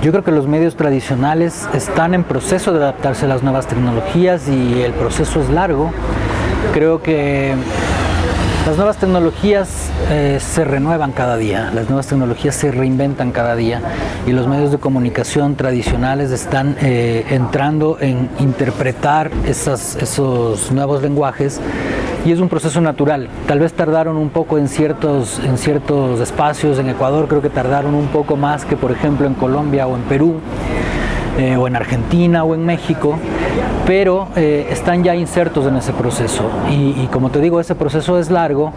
Yo creo que los medios tradicionales están en proceso de adaptarse a las nuevas tecnologías y el proceso es largo. Creo que las nuevas tecnologías se renuevan cada día, las nuevas tecnologías se reinventan cada día y los medios de comunicación tradicionales están entrando en interpretar esos nuevos lenguajes y es un proceso natural. Tal vez tardaron un poco en ciertos espacios. En Ecuador creo que tardaron un poco más que por ejemplo en Colombia o en Perú o en Argentina o en México, pero están ya insertos en ese proceso y como te digo, ese proceso es largo,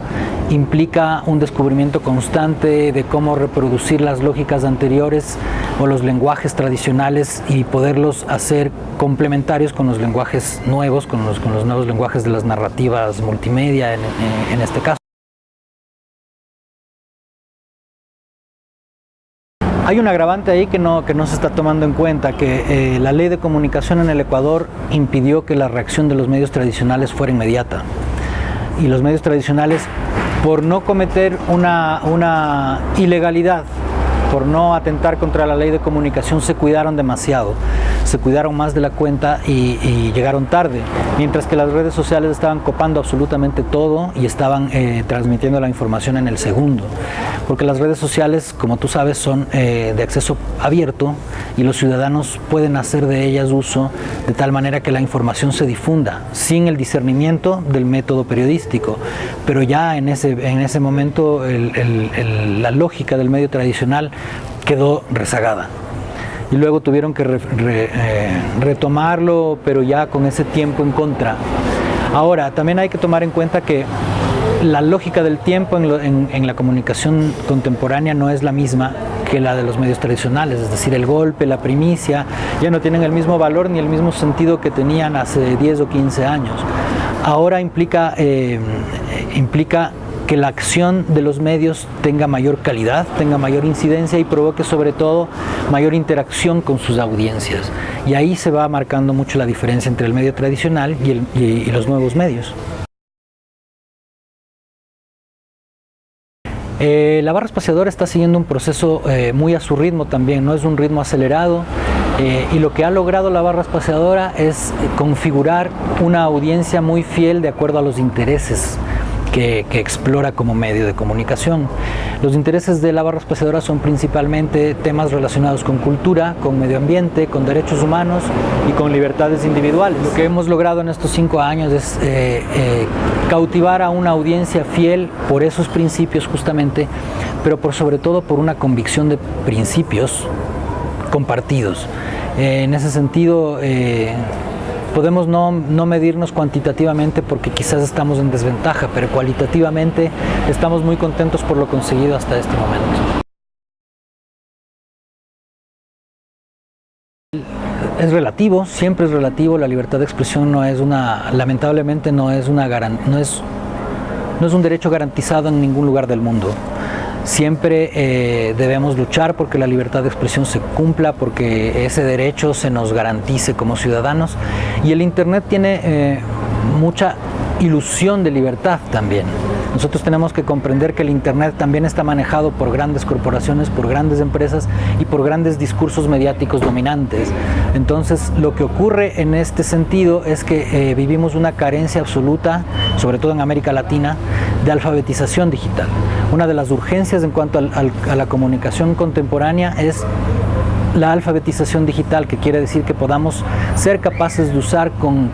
implica un descubrimiento constante de cómo reproducir las lógicas anteriores o los lenguajes tradicionales y poderlos hacer complementarios con los lenguajes nuevos, con los nuevos lenguajes de las narrativas multimedia en este caso. Hay un agravante ahí que no se está tomando en cuenta, que la ley de comunicación en el Ecuador impidió que la reacción de los medios tradicionales fuera inmediata. Y los medios tradicionales, por no cometer una ilegalidad, por no atentar contra la ley de comunicación, se cuidaron demasiado, se cuidaron más de la cuenta y llegaron tarde, mientras que las redes sociales estaban copando absolutamente todo y estaban transmitiendo la información en el segundo, porque las redes sociales, como tú sabes, son de acceso abierto y los ciudadanos pueden hacer de ellas uso de tal manera que la información se difunda sin el discernimiento del método periodístico, pero ya en ese momento la lógica del medio tradicional quedó rezagada y luego tuvieron que retomarlo, pero ya con ese tiempo en contra. Ahora, también hay que tomar en cuenta que la lógica del tiempo en la comunicación contemporánea no es la misma que la de los medios tradicionales, es decir, el golpe, la primicia, ya no tienen el mismo valor ni el mismo sentido que tenían hace 10 o 15 años. Ahora implica que la acción de los medios tenga mayor calidad, tenga mayor incidencia y provoque sobre todo mayor interacción con sus audiencias. Y ahí se va marcando mucho la diferencia entre el medio tradicional y los nuevos medios. La barra espaciadora está siguiendo un proceso muy a su ritmo también, no es un ritmo acelerado y lo que ha logrado la barra espaciadora es configurar una audiencia muy fiel de acuerdo a los intereses que explora como medio de comunicación. Los intereses de la barra espaciadora son principalmente temas relacionados con cultura, con medio ambiente, con derechos humanos y con libertades individuales. Lo que hemos logrado en estos 5 años es cautivar a una audiencia fiel por esos principios justamente, pero sobre todo por una convicción de principios compartidos. En ese sentido, podemos no medirnos cuantitativamente porque quizás estamos en desventaja, pero cualitativamente estamos muy contentos por lo conseguido hasta este momento. Es relativo, siempre es relativo, la libertad de expresión lamentablemente no es un derecho garantizado en ningún lugar del mundo. Siempre debemos luchar porque la libertad de expresión se cumpla, porque ese derecho se nos garantice como ciudadanos. Y el Internet tiene mucha ilusión de libertad también. Nosotros tenemos que comprender que el Internet también está manejado por grandes corporaciones, por grandes empresas y por grandes discursos mediáticos dominantes. Entonces, lo que ocurre en este sentido es que vivimos una carencia absoluta, sobre todo en América Latina, de alfabetización digital. Una de las urgencias en cuanto a la comunicación contemporánea es la alfabetización digital, que quiere decir que podamos ser capaces de usar con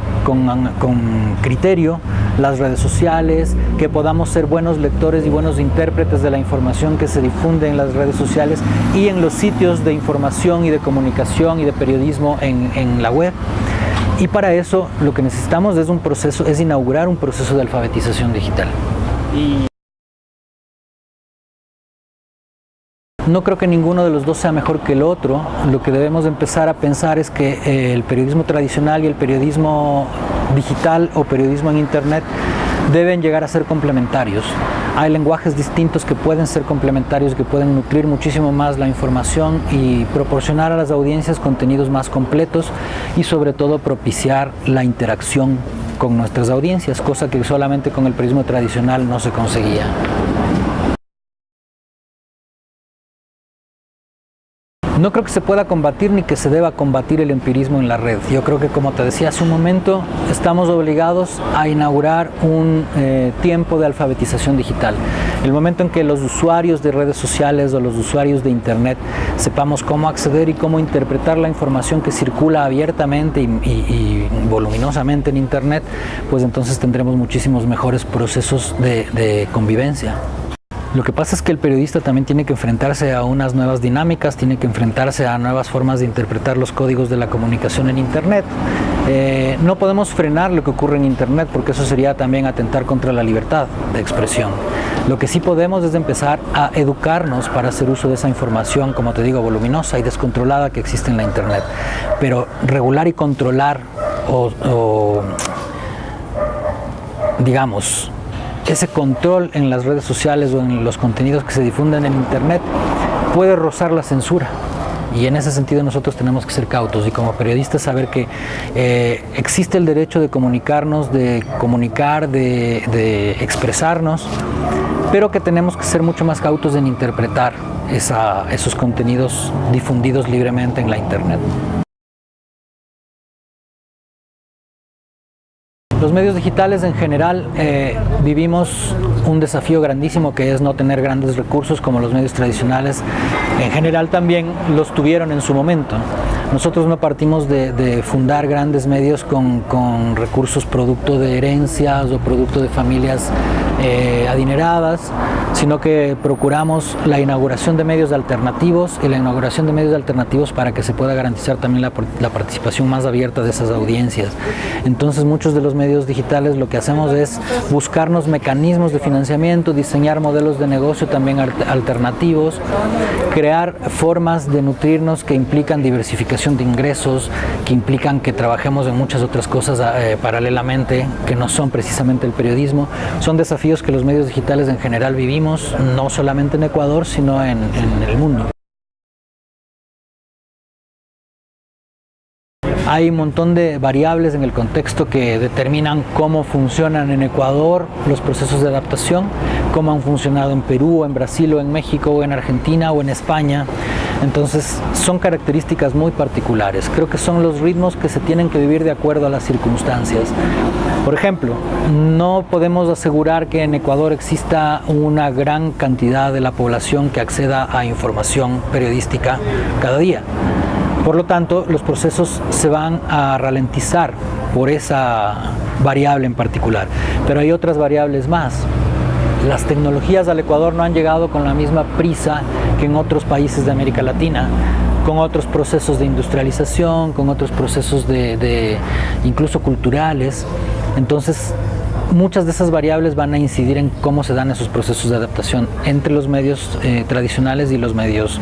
criterio las redes sociales, que podamos ser buenos lectores y buenos intérpretes de la información que se difunde en las redes sociales y en los sitios de información y de comunicación y de periodismo en la web. Y para eso lo que necesitamos es inaugurar un proceso de alfabetización digital. No creo que ninguno de los dos sea mejor que el otro. Lo que debemos empezar a pensar es que el periodismo tradicional y el periodismo digital o periodismo en Internet deben llegar a ser complementarios. Hay lenguajes distintos que pueden ser complementarios, que pueden nutrir muchísimo más la información y proporcionar a las audiencias contenidos más completos y sobre todo propiciar la interacción con nuestras audiencias, cosa que solamente con el periodismo tradicional no se conseguía. No creo que se pueda combatir ni que se deba combatir el empirismo en la red. Yo creo que, como te decía hace un momento, estamos obligados a inaugurar un tiempo de alfabetización digital. El momento en que los usuarios de redes sociales o los usuarios de Internet sepamos cómo acceder y cómo interpretar la información que circula abiertamente y voluminosamente en Internet, pues entonces tendremos muchísimos mejores procesos de convivencia. Lo que pasa es que el periodista también tiene que enfrentarse a unas nuevas dinámicas, tiene que enfrentarse a nuevas formas de interpretar los códigos de la comunicación en Internet. No podemos frenar lo que ocurre en Internet porque eso sería también atentar contra la libertad de expresión. Lo que sí podemos es empezar a educarnos para hacer uso de esa información, como te digo, voluminosa y descontrolada que existe en la Internet. Pero regular y controlar digamos, ese control en las redes sociales o en los contenidos que se difunden en Internet puede rozar la censura. Y en ese sentido nosotros tenemos que ser cautos y como periodistas saber que existe el derecho de comunicarnos, de comunicar, de expresarnos, pero que tenemos que ser mucho más cautos en interpretar esos contenidos difundidos libremente en la Internet. Los medios digitales en general vivimos un desafío grandísimo que es no tener grandes recursos como los medios tradicionales. En general también los tuvieron en su momento. Nosotros no partimos de fundar grandes medios con recursos producto de herencias o producto de familias adineradas, sino que procuramos la inauguración de medios alternativos y la inauguración de medios alternativos para que se pueda garantizar también la participación más abierta de esas audiencias. Entonces muchos de los medios digitales lo que hacemos es buscarnos mecanismos de financiamiento, diseñar modelos de negocio también alternativos, crear formas de nutrirnos que implican diversificación de ingresos, que implican que trabajemos en muchas otras cosas paralelamente, que no son precisamente el periodismo. Son desafíos que los medios digitales en general vivimos, no solamente en Ecuador, sino en el mundo. Hay un montón de variables en el contexto que determinan cómo funcionan en Ecuador los procesos de adaptación, cómo han funcionado en Perú, o en Brasil, o en México, o en Argentina, o en España. Entonces son características muy particulares. Creo que son los ritmos que se tienen que vivir de acuerdo a las circunstancias. Por ejemplo, no podemos asegurar que en Ecuador exista una gran cantidad de la población que acceda a información periodística cada día. Por lo tanto, los procesos se van a ralentizar por esa variable en particular. Pero hay otras variables más. Las tecnologías al Ecuador no han llegado con la misma prisa que en otros países de América Latina, con otros procesos de industrialización, con otros procesos incluso culturales. Entonces, muchas de esas variables van a incidir en cómo se dan esos procesos de adaptación entre los medios tradicionales y los medios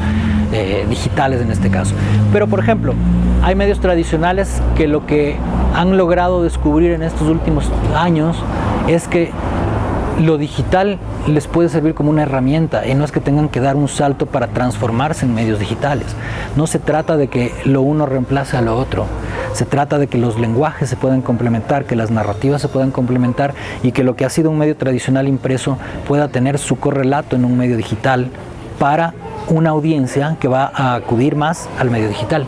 digitales en este caso. Pero, por ejemplo, hay medios tradicionales que lo que han logrado descubrir en estos últimos años es que lo digital les puede servir como una herramienta y no es que tengan que dar un salto para transformarse en medios digitales. No se trata de que lo uno reemplace a lo otro. Se trata de que los lenguajes se puedan complementar, que las narrativas se puedan complementar y que lo que ha sido un medio tradicional impreso pueda tener su correlato en un medio digital para una audiencia que va a acudir más al medio digital.